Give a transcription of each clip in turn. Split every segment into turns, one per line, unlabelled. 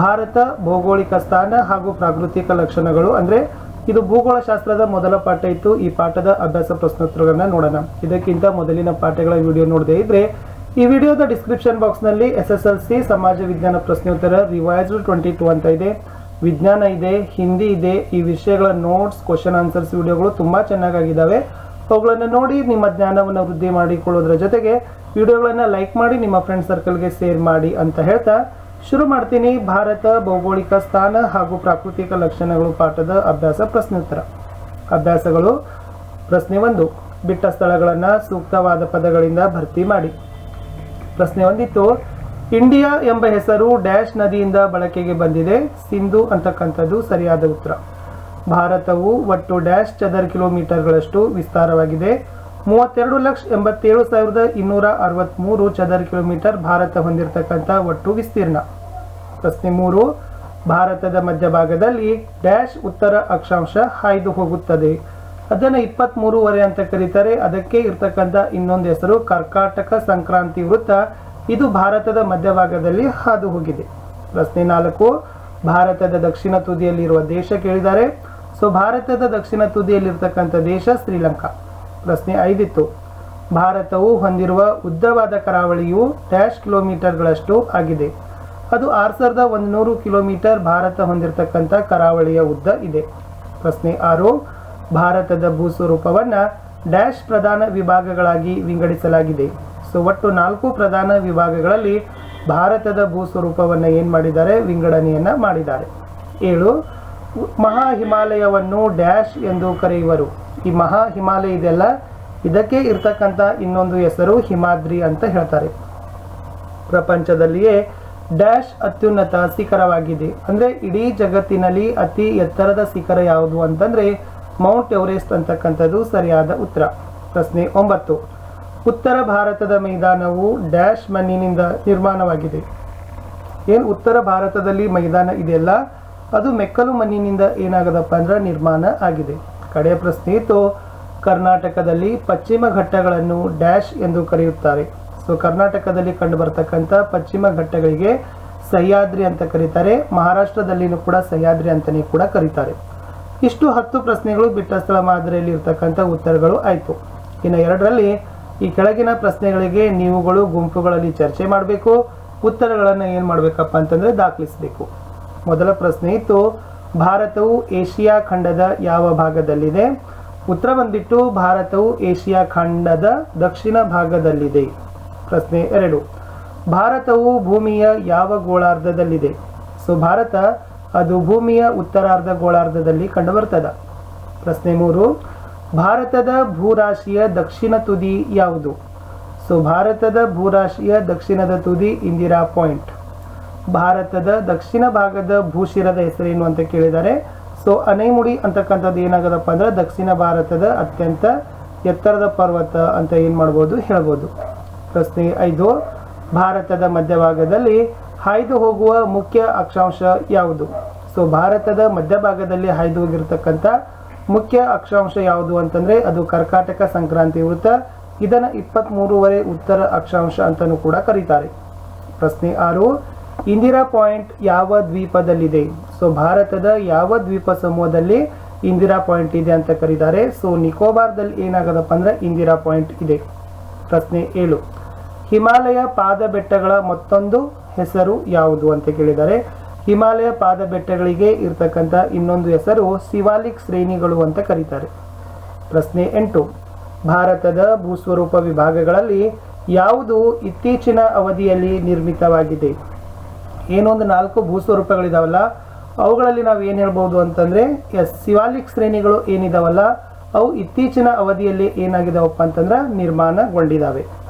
ಭಾರತ ಭೌಗೋಳಿಕ ಸ್ಥಾನ ಹಾಗೂ ಪ್ರಾಕೃತಿಕ ಲಕ್ಷಣಗಳು ಅಂದ್ರೆ ಇದು ಭೂಗೋಳಶಾಸ್ತ್ರದ ಮೊದಲ ಪಾಠ ಇತ್ತು. ಈ ಪಾಠದ ಅಭ್ಯಾಸ ಪ್ರಶ್ನೋತ್ತರಗಳನ್ನ ನೋಡೋಣ. ಇದಕ್ಕಿಂತ ಮೊದಲಿನ ಪಾಠಗಳ ವಿಡಿಯೋ ನೋಡದೇ ಇದ್ರೆ ಈ ವಿಡಿಯೋದ ಡಿಸ್ಕ್ರಿಪ್ಷನ್ ಬಾಕ್ಸ್ ನಲ್ಲಿ SSLC ಸಮಾಜ ವಿಜ್ಞಾನ ಪ್ರಶ್ನೋತ್ತರ ರಿವೈಸ್ಡ್ 22 ಅಂತ ಇದೆ, ವಿಜ್ಞಾನ ಇದೆ, ಹಿಂದಿ ಇದೆ. ಈ ವಿಷಯಗಳ ನೋಟ್ಸ್, ಕ್ವಶನ್ ಆನ್ಸರ್ಸ್ ವಿಡಿಯೋಗಳು ತುಂಬಾ ಚೆನ್ನಾಗಿದ್ದಾವೆ. ಅವುಗಳನ್ನು ನೋಡಿ ನಿಮ್ಮ ಜ್ಞಾನವನ್ನು ವೃದ್ಧಿ ಮಾಡಿಕೊಳ್ಳೋದ್ರ ಜೊತೆಗೆ ವಿಡಿಯೋಗಳನ್ನ ಲೈಕ್ ಮಾಡಿ ನಿಮ್ಮ ಫ್ರೆಂಡ್ ಸರ್ಕಲ್ಗೆ ಶೇರ್ ಮಾಡಿ ಅಂತ ಹೇಳ್ತಾ ಶುರು ಮಾಡ್ತೀನಿ. ಭಾರತ ಭೌಗೋಳಿಕ ಸ್ಥಾನ ಹಾಗೂ ಪ್ರಾಕೃತಿಕ ಲಕ್ಷಣಗಳು ಪಾಠದ ಅಭ್ಯಾಸ ಪ್ರಶ್ನೋತ್ತರ. ಅಭ್ಯಾಸಗಳು: ಪ್ರಶ್ನೆ 1, ಬಿಟ್ಟ ಸ್ಥಳಗಳನ್ನು ಸೂಕ್ತವಾದ ಪದಗಳಿಂದ ಭರ್ತಿ ಮಾಡಿ. ಪ್ರಶ್ನೆ 1 ಇತ್ತು, ಇಂಡಿಯಾ ಎಂಬ ಹೆಸರು ಡ್ಯಾಶ್ ನದಿಯಿಂದ ಬಳಕೆಗೆ ಬಂದಿದೆ. ಸಿಂಧು ಅಂತಕ್ಕಂಥದ್ದು ಸರಿಯಾದ ಉತ್ತರ. ಭಾರತವು ಒಟ್ಟು ಡ್ಯಾಶ್ ಚದರ ಕಿಲೋಮೀಟರ್ಗಳಷ್ಟು ವಿಸ್ತಾರವಾಗಿದೆ. 32,87,263 ಚದರ ಕಿಲೋಮೀಟರ್ ಭಾರತ ಹೊಂದಿರತಕ್ಕಂಥ ಒಟ್ಟು ವಿಸ್ತೀರ್ಣ. ಪ್ರಶ್ನೆ 3, ಭಾರತದ ಮಧ್ಯಭಾಗದಲ್ಲಿ ಡ್ಯಾಶ್ ಉತ್ತರ ಅಕ್ಷಾಂಶ ಹಾಯ್ದು ಹೋಗುತ್ತದೆ. ಅದನ್ನು 23 ಅಂತ ಕರೀತಾರೆ. ಅದಕ್ಕೆ ಇರ್ತಕ್ಕಂಥ ಇನ್ನೊಂದು ಹೆಸರು ಕರ್ಕಾಟಕ ಸಂಕ್ರಾಂತಿ ವೃತ್ತ. ಇದು ಭಾರತದ ಮಧ್ಯಭಾಗದಲ್ಲಿ ಹಾದು ಹೋಗಿದೆ. ಪ್ರಶ್ನೆ 4, ಭಾರತದ ದಕ್ಷಿಣ ತುದಿಯಲ್ಲಿರುವ ದೇಶ ಕೇಳಿದ್ದಾರೆ. ಸೊ ಭಾರತದ ದಕ್ಷಿಣ ತುದಿಯಲ್ಲಿರ್ತಕ್ಕಂಥ ದೇಶ ಶ್ರೀಲಂಕಾ. ಪ್ರಶ್ನೆ 5 ಇತ್ತು, ಭಾರತವು ಹೊಂದಿರುವ ಉದ್ದವಾದ ಕರಾವಳಿಯು ಡ್ಯಾಶ್ ಕಿಲೋಮೀಟರ್ಗಳಷ್ಟು ಆಗಿದೆ. ಅದು 6,100 ಕಿಲೋಮೀಟರ್ ಭಾರತ ಹೊಂದಿರತಕ್ಕಂಥ ಕರಾವಳಿಯ ಉದ್ದ ಇದೆ. ಪ್ರಶ್ನೆ 6, ಭಾರತದ ಭೂಸ್ವರೂಪವನ್ನು ಡ್ಯಾಶ್ ಪ್ರಧಾನ ವಿಭಾಗಗಳಾಗಿ ವಿಂಗಡಿಸಲಾಗಿದೆ. ಸೊ ಒಟ್ಟು 4 ಪ್ರಧಾನ ವಿಭಾಗಗಳಲ್ಲಿ ಭಾರತದ ಭೂಸ್ವರೂಪವನ್ನು ಏನು ಮಾಡಿದ್ದಾರೆ, ವಿಂಗಡಣೆಯನ್ನು ಮಾಡಿದ್ದಾರೆ. 7, ಮಹಾ ಹಿಮಾಲಯವನ್ನು ಡ್ಯಾಶ್ ಎಂದು ಕರೆಯುವರು. ಈ ಮಹಾ ಹಿಮಾಲಯ ಇದೆಲ್ಲ, ಇದಕ್ಕೆ ಇರ್ತಕ್ಕಂಥ ಇನ್ನೊಂದು ಹೆಸರು ಹಿಮಾದ್ರಿ ಅಂತ ಹೇಳ್ತಾರೆ. ಪ್ರಪಂಚದಲ್ಲಿಯೇ ಡ್ಯಾಶ್ ಅತ್ಯುನ್ನತ ಶಿಖರವಾಗಿದೆ. ಅಂದರೆ ಇಡೀ ಜಗತ್ತಿನಲ್ಲಿ ಅತಿ ಎತ್ತರದ ಶಿಖರ ಯಾವುದು ಅಂತಂದ್ರೆ ಮೌಂಟ್ ಎವರೆಸ್ಟ್ ಅಂತಕ್ಕಂಥದ್ದು ಸರಿಯಾದ ಉತ್ತರ. ಪ್ರಶ್ನೆ 9, ಉತ್ತರ ಭಾರತದ ಮೈದಾನವು ಡ್ಯಾಶ್ ಮಣ್ಣಿನಿಂದ ನಿರ್ಮಾಣವಾಗಿದೆ. ಏನು ಉತ್ತರ ಭಾರತದಲ್ಲಿ ಮೈದಾನ ಇದೆಯಲ್ಲ, ಅದು ಮೆಕ್ಕಲು ಮಣ್ಣಿನಿಂದ ಏನಾಗದಪ್ಪ ಅಂದ್ರೆ ನಿರ್ಮಾಣ ಆಗಿದೆ. ಕಡೆಯ ಪ್ರಶ್ನೆ ಇತ್ತು, ಕರ್ನಾಟಕದಲ್ಲಿ ಪಶ್ಚಿಮ ಘಟ್ಟಗಳನ್ನು ಡ್ಯಾಶ್ ಎಂದು ಕರೆಯುತ್ತಾರೆ. ಸೊ ಕರ್ನಾಟಕದಲ್ಲಿ ಕಂಡು ಬರ್ತಕ್ಕಂಥ ಪಶ್ಚಿಮ ಘಟ್ಟಗಳಿಗೆ ಸಹ್ಯಾದ್ರಿ ಅಂತ ಕರೀತಾರೆ. ಮಹಾರಾಷ್ಟ್ರದಲ್ಲಿನೂ ಕೂಡ ಸಹ್ಯಾದ್ರಿ ಅಂತಲೇ ಕೂಡ ಕರೀತಾರೆ. ಇಷ್ಟು 10 ಪ್ರಶ್ನೆಗಳು ಬಿಟ್ಟ ಸ್ಥಳ ಮಾದರಿಯಲ್ಲಿ ಇರ್ತಕ್ಕಂಥ ಉತ್ತರಗಳು ಆಯಿತು. ಇನ್ನು 2ರಲ್ಲಿ ಈ ಕೆಳಗಿನ ಪ್ರಶ್ನೆಗಳಿಗೆ ನೀವುಗಳು ಗುಂಪುಗಳಲ್ಲಿ ಚರ್ಚೆ ಮಾಡಬೇಕು. ಉತ್ತರಗಳನ್ನು ಏನು ಮಾಡಬೇಕಪ್ಪ ಅಂತಂದ್ರೆ ದಾಖಲಿಸಬೇಕು. ಮೊದಲ ಪ್ರಶ್ನೆ ಇತ್ತು, ಭಾರತವು ಏಷ್ಯಾ ಖಂಡದ ಯಾವ ಭಾಗದಲ್ಲಿದೆ? ಉತ್ತರ ಬಂದ್ಬಿಟ್ಟು ಭಾರತವು ಏಷ್ಯಾ ಖಂಡದ ದಕ್ಷಿಣ ಭಾಗದಲ್ಲಿದೆ. ಪ್ರಶ್ನೆ 2, ಭಾರತವು ಭೂಮಿಯ ಯಾವ ಗೋಳಾರ್ಧದಲ್ಲಿದೆ? ಸೊ ಭಾರತ ಅದು ಭೂಮಿಯ ಉತ್ತರಾರ್ಧ ಗೋಳಾರ್ಧದಲ್ಲಿ ಕಂಡುಬರ್ತದೆ. ಪ್ರಶ್ನೆ 3, ಭಾರತದ ಭೂರಾಶಿಯ ದಕ್ಷಿಣ ತುದಿ ಯಾವುದು? ಸೊ ಭಾರತದ ಭೂರಾಶಿಯ ದಕ್ಷಿಣದ ತುದಿ ಇಂದಿರಾ ಪಾಯಿಂಟ್. ಭಾರತದ ದಕ್ಷಿಣ ಭಾಗದ ಭೂಶಿರದ ಹೆಸರೇನು ಅಂತ ಕೇಳಿದ್ದಾರೆ. ಸೊ ಅನೈಮುಡಿ ಅಂತಕ್ಕಂಥದ್ದು ಏನಾಗದಪ್ಪ ಅಂದ್ರೆ ದಕ್ಷಿಣ ಭಾರತದ ಅತ್ಯಂತ ಎತ್ತರದ ಪರ್ವತ ಅಂತ ಏನು ಮಾಡ್ಬೋದು, ಹೇಳ್ಬೋದು. ಪ್ರಶ್ನೆ 5, ಭಾರತದ ಮಧ್ಯಭಾಗದಲ್ಲಿ ಹಾಯ್ದು ಹೋಗುವ ಮುಖ್ಯ ಅಕ್ಷಾಂಶ ಯಾವುದು? ಸೊ ಭಾರತದ ಮಧ್ಯಭಾಗದಲ್ಲಿ ಹಾಯ್ದು ಹೋಗಿರ್ತಕ್ಕಂಥ ಮುಖ್ಯ ಅಕ್ಷಾಂಶ ಯಾವುದು ಅಂತಂದ್ರೆ ಅದು ಕರ್ಕಾಟಕ ಸಂಕ್ರಾಂತಿ ವೃತ್ತ. ಇದನ್ನು 23 ಉತ್ತರ ಅಕ್ಷಾಂಶ ಅಂತಲೂ ಕೂಡ ಕರೀತಾರೆ. ಪ್ರಶ್ನೆ 6, ಇಂದಿರಾ ಪಾಯಿಂಟ್ ಯಾವ ದ್ವೀಪದಲ್ಲಿದೆ? ಸೊ ಭಾರತದ ಯಾವ ದ್ವೀಪ ಸಮೂಹದಲ್ಲಿ ಇಂದಿರಾ ಪಾಯಿಂಟ್ ಇದೆ ಅಂತ ಕರೀತಾರೆ? ಸೊ ನಿಕೋಬಾರ್ದಲ್ಲಿ ಏನಾಗದಪ್ಪ ಅಂದ್ರೆ ಇಂದಿರಾ ಪಾಯಿಂಟ್ ಇದೆ. ಪ್ರಶ್ನೆ 7, ಹಿಮಾಲಯ ಪಾದ ಬೆಟ್ಟಗಳ ಮತ್ತೊಂದು ಹೆಸರು ಯಾವುದು ಅಂತ ಕೇಳಿದ್ದಾರೆ. ಹಿಮಾಲಯ ಪಾದ ಬೆಟ್ಟಗಳಿಗೆ ಇರ್ತಕ್ಕಂಥ ಇನ್ನೊಂದು ಹೆಸರು ಶಿವಾಲಿಕ್ ಶ್ರೇಣಿಗಳು ಅಂತ ಕರೀತಾರೆ. ಪ್ರಶ್ನೆ 8, ಭಾರತದ ಭೂಸ್ವರೂಪ ವಿಭಾಗಗಳಲ್ಲಿ ಯಾವುದು ಇತ್ತೀಚಿನ ಅವಧಿಯಲ್ಲಿ ನಿರ್ಮಿತವಾಗಿದೆ? ಏನೊಂದು 4 ಭೂಸ್ವರೂಪಗಳಿದಾವಲ್ಲ, ಅವುಗಳಲ್ಲಿ ನಾವು ಏನು ಹೇಳ್ಬೋದು ಅಂತಂದ್ರೆ ಶಿವಾಲಿಕ್ ಶ್ರೇಣಿಗಳು ಏನಿದಾವಲ್ಲ ಅವು ಇತ್ತೀಚಿನ ಅವಧಿಯಲ್ಲಿ ಏನಾಗಿದಾವಪ್ಪ ಅಂತಂದ್ರೆ ನಿರ್ಮಾಣಗೊಂಡಿದ್ದಾವೆ.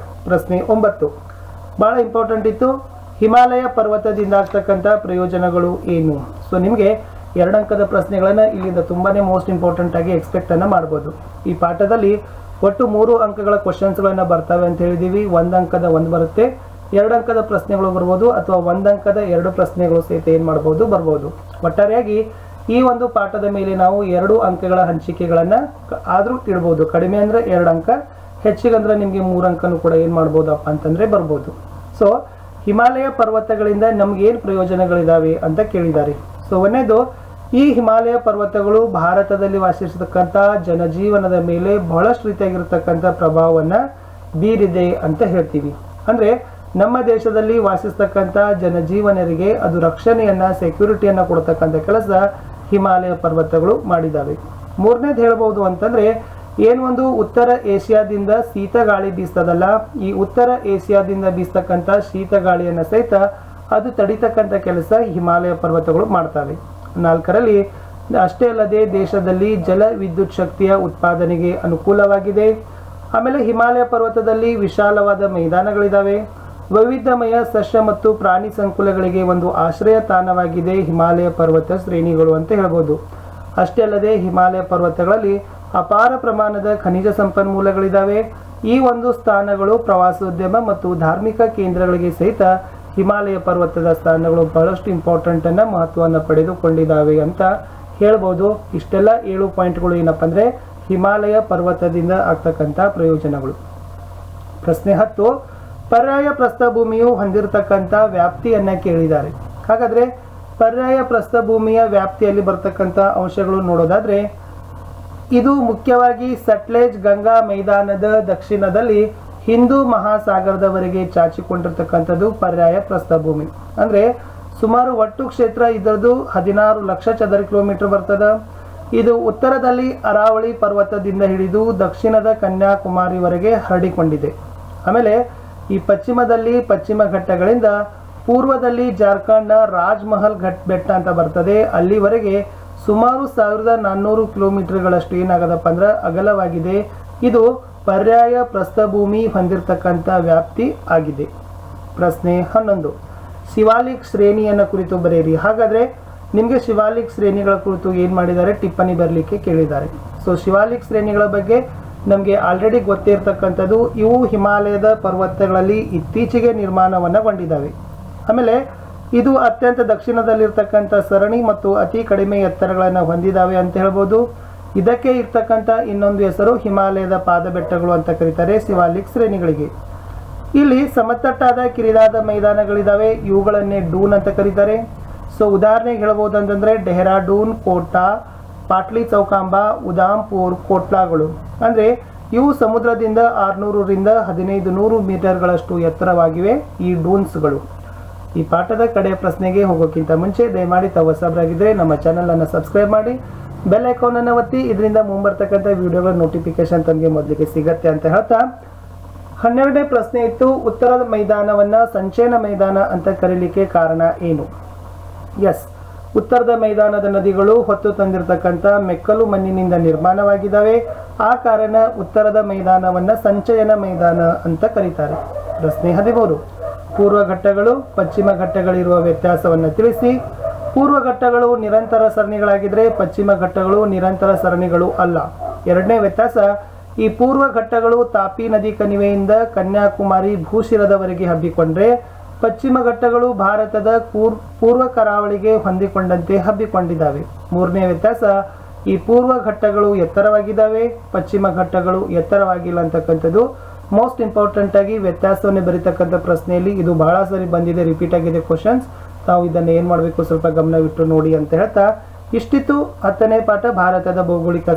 ಪ್ರಶ್ನೆ 9 ಬಹಳ ಇಂಪಾರ್ಟೆಂಟ್ ಇತ್ತು, ಹಿಮಾಲಯ ಪರ್ವತದಿಂದ ಆಗ್ತಕ್ಕಂಥ ಪ್ರಯೋಜನಗಳು ಏನು? ಸೊ ನಿಮಗೆ 2 ಅಂಕದ ಪ್ರಶ್ನೆಗಳನ್ನು ಇಲ್ಲಿಂದ ತುಂಬಾನೇ ಮೋಸ್ಟ್ ಇಂಪಾರ್ಟೆಂಟ್ ಆಗಿ ಎಕ್ಸ್ಪೆಕ್ಟ್ ಅನ್ನ ಮಾಡ್ಬೋದು. ಈ ಪಾಠದಲ್ಲಿ ಒಟ್ಟು 3 ಅಂಕಗಳ ಕ್ವಶನ್ಸ್ಗಳನ್ನ ಬರ್ತವೆ ಅಂತ ಹೇಳಿದೀವಿ. 1 ಅಂಕದ 1 ಬರುತ್ತೆ, 2 ಅಂಕದ ಪ್ರಶ್ನೆಗಳು ಬರ್ಬೋದು, ಅಥವಾ 1 ಅಂಕದ 2 ಪ್ರಶ್ನೆಗಳು ಸಹಿತ ಏನು ಮಾಡ್ಬೋದು, ಬರ್ಬೋದು. ಒಟ್ಟಾರೆಯಾಗಿ ಈ ಒಂದು ಪಾಠದ ಮೇಲೆ ನಾವು 2 ಅಂಕಗಳ ಹಂಚಿಕೆಗಳನ್ನ ಆದ್ರೂ ಇಡ್ಬೋದು. ಕಡಿಮೆ ಅಂದ್ರೆ 2 ಅಂಕ, ಹೆಚ್ಚಿಗೆ ಅಂದ್ರೆ ನಿಮಗೆ 3 ಅಂಕನೂ ಕೂಡ ಏನು ಮಾಡ್ಬೋದಪ್ಪ ಅಂತಂದ್ರೆ ಬರ್ಬೋದು. ಸೊ ಹಿಮಾಲಯ ಪರ್ವತಗಳಿಂದ ನಮ್ಗೆ ಏನು ಪ್ರಯೋಜನಗಳಿದಾವೆ ಅಂತ ಕೇಳಿದ್ದಾರೆ. ಸೊ ಒಂದನೇದು, ಈ ಹಿಮಾಲಯ ಪರ್ವತಗಳು ಭಾರತದಲ್ಲಿ ವಾಸಿಸತಕ್ಕಂಥ ಜನಜೀವನದ ಮೇಲೆ ಬಹಳಷ್ಟು ರೀತಿಯಾಗಿರ್ತಕ್ಕಂಥ ಪ್ರಭಾವವನ್ನ ಬೀರಿದೆ ಅಂತ ಹೇಳ್ತೀವಿ. ಅಂದ್ರೆ ನಮ್ಮ ದೇಶದಲ್ಲಿ ವಾಸಿಸ್ತಕ್ಕಂಥ ಜನಜೀವನರಿಗೆ ಅದು ರಕ್ಷಣೆಯನ್ನ, ಸೆಕ್ಯೂರಿಟಿಯನ್ನ ಕೊಡ್ತಕ್ಕಂಥ ಕೆಲಸ ಹಿಮಾಲಯ ಪರ್ವತಗಳು ಮಾಡಿದಾವೆ. ಮೂರನೇದು ಹೇಳ್ಬೋದು ಅಂತಂದ್ರೆ, ಏನು ಒಂದು ಉತ್ತರ ಏಷ್ಯಾದಿಂದ ಶೀತ ಗಾಳಿ ಬೀಸ್ತದಲ್ಲ, ಈ ಉತ್ತರ ಏಷ್ಯಾದಿಂದ ಬೀಸ್ತಕ್ಕಂಥ ಶೀತ ಗಾಳಿಯನ್ನ ಸಹಿತ ಅದು ತಡಿತಕ್ಕಂಥ ಕೆಲಸ ಹಿಮಾಲಯ ಪರ್ವತಗಳು ಮಾಡ್ತವೆ. ನಾಲ್ಕರಲ್ಲಿ, ಅಷ್ಟೇ ಅಲ್ಲದೆ ದೇಶದಲ್ಲಿ ಜಲ ವಿದ್ಯುತ್ ಶಕ್ತಿಯ ಉತ್ಪಾದನೆಗೆ ಅನುಕೂಲವಾಗಿದೆ. ಆಮೇಲೆ ಹಿಮಾಲಯ ಪರ್ವತದಲ್ಲಿ ವಿಶಾಲವಾದ ಮೈದಾನಗಳಿದಾವೆ. ವೈವಿಧ್ಯಮಯ ಸಸ್ಯ ಮತ್ತು ಪ್ರಾಣಿ ಸಂಕುಲಗಳಿಗೆ ಒಂದು ಆಶ್ರಯ ತಾಣವಾಗಿದೆ ಹಿಮಾಲಯ ಪರ್ವತ ಶ್ರೇಣಿಗಳು ಅಂತ ಹೇಳ್ಬೋದು. ಅಷ್ಟೇ ಅಲ್ಲದೆ ಹಿಮಾಲಯ ಪರ್ವತಗಳಲ್ಲಿ ಅಪಾರ ಪ್ರಮಾಣದ ಖನಿಜ ಸಂಪನ್ಮೂಲಗಳಿದಾವೆ. ಈ ಒಂದು ಸ್ಥಾನಗಳು ಪ್ರವಾಸೋದ್ಯಮ ಮತ್ತು ಧಾರ್ಮಿಕ ಕೇಂದ್ರಗಳಿಗೆ ಸಹಿತ ಹಿಮಾಲಯ ಪರ್ವತದ ಸ್ಥಾನಗಳು ಬಹಳಷ್ಟು ಇಂಪಾರ್ಟೆಂಟ್ ಅನ್ನ ಮಹತ್ವವನ್ನು ಪಡೆದುಕೊಂಡಿದ್ದಾವೆ ಅಂತ ಹೇಳ್ಬೋದು. ಇಷ್ಟೆಲ್ಲ 7 ಪಾಯಿಂಟ್ಗಳು ಏನಪ್ಪ ಅಂದ್ರೆ ಹಿಮಾಲಯ ಪರ್ವತದಿಂದ ಆಗ್ತಕ್ಕಂಥ ಪ್ರಯೋಜನಗಳು. ಪ್ರಶ್ನೆ 10, ಪರ್ಯಾಯ ಪ್ರಸ್ಥಭೂಮಿಯು ಹೊಂದಿರತಕ್ಕಂಥ ವ್ಯಾಪ್ತಿಯನ್ನ ಕೇಳಿದ್ದಾರೆ. ಹಾಗಾದ್ರೆ ಪರ್ಯಾಯ ಪ್ರಸ್ಥಭೂಮಿಯ ವ್ಯಾಪ್ತಿಯಲ್ಲಿ ಬರ್ತಕ್ಕಂಥ ಅಂಶಗಳು ನೋಡೋದಾದ್ರೆ, ಇದು ಮುಖ್ಯವಾಗಿ ಸಟ್ಲೇಜ್ ಗಂಗಾ ಮೈದಾನದ ದಕ್ಷಿಣದಲ್ಲಿ ಹಿಂದೂ ಮಹಾಸಾಗರದವರೆಗೆ ಚಾಚಿಕೊಂಡಿರ್ತಕ್ಕಂಥದ್ದು ಪರ್ಯಾಯ ಪ್ರಸ್ಥಭೂಮಿ. ಅಂದ್ರೆ ಸುಮಾರು ಒಟ್ಟು ಕ್ಷೇತ್ರ ಇದರದು 16 ಲಕ್ಷ ಚದರ ಕಿಲೋಮೀಟರ್ ಬರ್ತದ. ಇದು ಉತ್ತರದಲ್ಲಿ ಅರಾವಳಿ ಪರ್ವತದಿಂದ ಹಿಡಿದು ದಕ್ಷಿಣದ ಕನ್ಯಾಕುಮಾರಿವರೆಗೆ ಹರಡಿಕೊಂಡಿದೆ. ಆಮೇಲೆ ಈ ಪಶ್ಚಿಮದಲ್ಲಿ ಪಶ್ಚಿಮ ಘಟ್ಟಗಳಿಂದ ಪೂರ್ವದಲ್ಲಿ ಜಾರ್ಖಂಡ್ನ ರಾಜ್ಮಹಲ್ ಬೆಟ್ಟ ಅಂತ ಬರ್ತದೆ, ಅಲ್ಲಿವರೆಗೆ ಸುಮಾರು 1400 ಕಿಲೋಮೀಟರ್ಗಳಷ್ಟು ಏನಾಗದಪ್ಪ ಅಂದ್ರೆ ಅಗಲವಾಗಿದೆ. ಇದು ಪರ್ಯಾಯ ಪ್ರಸ್ಥಭೂಮಿ ಹೊಂದಿರತಕ್ಕಂಥ ವ್ಯಾಪ್ತಿ ಆಗಿದೆ. ಪ್ರಶ್ನೆ 11, ಶಿವಾಲಿಕ್ ಶ್ರೇಣಿಯನ್ನು ಕುರಿತು ಬರೆಯಿರಿ. ಹಾಗಾದ್ರೆ ನಿಮಗೆ ಶಿವಾಲಿಕ್ ಶ್ರೇಣಿಗಳ ಕುರಿತು ಏನು ಮಾಡಿದ್ದಾರೆ, ಟಿಪ್ಪಣಿ ಬರಲಿಕ್ಕೆ ಕೇಳಿದ್ದಾರೆ. ಸೊ ಶಿವಾಲಿಕ್ ಶ್ರೇಣಿಗಳ ಬಗ್ಗೆ ನಮಗೆ ಆಲ್ರೆಡಿ ಗೊತ್ತೇ ಇರತಕ್ಕಂಥದ್ದು. ಇವು ಹಿಮಾಲಯದ ಪರ್ವತಗಳಲ್ಲಿ ಇತ್ತೀಚೆಗೆ ನಿರ್ಮಾಣವನ್ನಗೊಂಡಿದ್ದಾವೆ. ಆಮೇಲೆ ಇದು ಅತ್ಯಂತ ದಕ್ಷಿಣದಲ್ಲಿರ್ತಕ್ಕಂಥ ಸರಣಿ ಮತ್ತು ಅತಿ ಕಡಿಮೆ ಎತ್ತರಗಳನ್ನು ಹೊಂದಿದ್ದಾವೆ ಅಂತ ಹೇಳ್ಬೋದು. ಇದಕ್ಕೆ ಇರ್ತಕ್ಕಂಥ ಇನ್ನೊಂದು ಹೆಸರು ಹಿಮಾಲಯದ ಪಾದಬೆಟ್ಟಗಳು ಅಂತ ಕರೀತಾರೆ ಶಿವಾಲಿಕ್ ಶ್ರೇಣಿಗಳಿಗೆ. ಇಲ್ಲಿ ಸಮತಟ್ಟಾದ ಕಿರಿದಾದ ಮೈದಾನಗಳಿದಾವೆ, ಇವುಗಳನ್ನೇ ಡೂನ್ ಅಂತ ಕರೀತಾರೆ. ಸೊ ಉದಾಹರಣೆಗೆ ಹೇಳ್ಬೋದು ಅಂತಂದ್ರೆ ಡೆಹ್ರಾಡೂನ್, ಕೋಟಾ, ಪಾಟ್ಲಿ ಚೌಕಾಂಬಾ, ಉದಾಂಪುರ್, ಕೋಟ್ಲಾಗಳು. ಅಂದ್ರೆ ಇವು ಸಮುದ್ರದಿಂದ 600 ರಿಂದ 1500 ಮೀಟರ್ಗಳಷ್ಟು ಎತ್ತರವಾಗಿವೆ ಈ ಡೂನ್ಸ್ಗಳು. ಈ ಪಾಠದ ಕಡೆಯ ಪ್ರಶ್ನೆಗೆ ಹೋಗೋಕ್ಕಿಂತ ಮುಂಚೆ ದಯಮಾಡಿ ತಾವು ಹೊಸಬರಾಗಿದ್ದರೆ ನಮ್ಮ ಚಾನಲ್ ಅನ್ನು ಸಬ್ಸ್ಕ್ರೈಬ್ ಮಾಡಿ, ಬೆಲ್ ಐಕಾನ್ ಅನ್ನು ಒತ್ತಿ. ಇದರಿಂದ ಮುಂಬರ್ತಕ್ಕಂಥ ವಿಡಿಯೋಗಳ ನೋಟಿಫಿಕೇಶನ್ ತಮಗೆ ಮೊದಲಿಗೆ ಸಿಗತ್ತೆ ಅಂತ ಹೇಳ್ತಾ 12ನೇ ಪ್ರಶ್ನೆ ಇತ್ತು, ಉತ್ತರದ ಮೈದಾನವನ್ನ ಸಂಚಯನ ಮೈದಾನ ಅಂತ ಕರೀಲಿಕ್ಕೆ ಕಾರಣ ಏನು? ಎಸ್, ಉತ್ತರದ ಮೈದಾನದ ನದಿಗಳು ಹೊತ್ತು ತಂದಿರತಕ್ಕಂಥ ಮೆಕ್ಕಲು ಮಣ್ಣಿನಿಂದ ನಿರ್ಮಾಣವಾಗಿದ್ದಾವೆ. ಆ ಕಾರಣ ಉತ್ತರದ ಮೈದಾನವನ್ನ ಸಂಚಯನ ಮೈದಾನ ಅಂತ ಕರೀತಾರೆ. ಪ್ರಶ್ನೆ 13, ಪೂರ್ವ ಘಟ್ಟಗಳು ಪಶ್ಚಿಮ ಘಟ್ಟಗಳಿರುವ ವ್ಯತ್ಯಾಸವನ್ನು ತಿಳಿಸಿ. ಪೂರ್ವ ಘಟ್ಟಗಳು ನಿರಂತರ ಸರಣಿಗಳಾಗಿದ್ರೆ ಪಶ್ಚಿಮ ಘಟ್ಟಗಳು ನಿರಂತರ ಸರಣಿಗಳು ಅಲ್ಲ. ಎರಡನೇ ವ್ಯತ್ಯಾಸ, ಈ ಪೂರ್ವ ಘಟ್ಟಗಳು ತಾಪಿ ನದಿ ಕಣಿವೆಯಿಂದ ಕನ್ಯಾಕುಮಾರಿ ಭೂಶಿರದವರೆಗೆ ಹಬ್ಬಿಕೊಂಡ್ರೆ ಪಶ್ಚಿಮ ಘಟ್ಟಗಳು ಭಾರತದ ಪೂರ್ವ ಕರಾವಳಿಗೆ ಹೊಂದಿಕೊಂಡಂತೆ ಹಬ್ಬಿಕೊಂಡಿದ್ದಾವೆ. ಮೂರನೇ ವ್ಯತ್ಯಾಸ, ಈ ಪೂರ್ವ ಘಟ್ಟಗಳು ಎತ್ತರವಾಗಿದ್ದಾವೆ, ಪಶ್ಚಿಮ ಘಟ್ಟಗಳು ಎತ್ತರವಾಗಿಲ್ಲ ಅಂತಕ್ಕಂಥದ್ದು. ಮೋಸ್ಟ್ ಇಂಪಾರ್ಟೆಂಟ್ ಆಗಿ ವ್ಯತ್ಯಾಸವನ್ನು ಬರೀತಕ್ಕಂಥ ಪ್ರಶ್ನೆಯಲ್ಲಿ ಇದು ಬಹಳ ಸರಿ ಬಂದಿದೆ, ರಿಪೀಟ್ ಆಗಿದೆ ಕ್ವಶನ್ಸ್. ತಾವು ಇದನ್ನು ಏನು ಮಾಡಬೇಕು, ಸ್ವಲ್ಪ ಗಮನವಿಟ್ಟು ನೋಡಿ ಅಂತ ಹೇಳ್ತಾ ಇಷ್ಟಿತ್ತು 10ನೇ ಪಾಠ ಭಾರತದ ಭೌಗೋಳಿಕ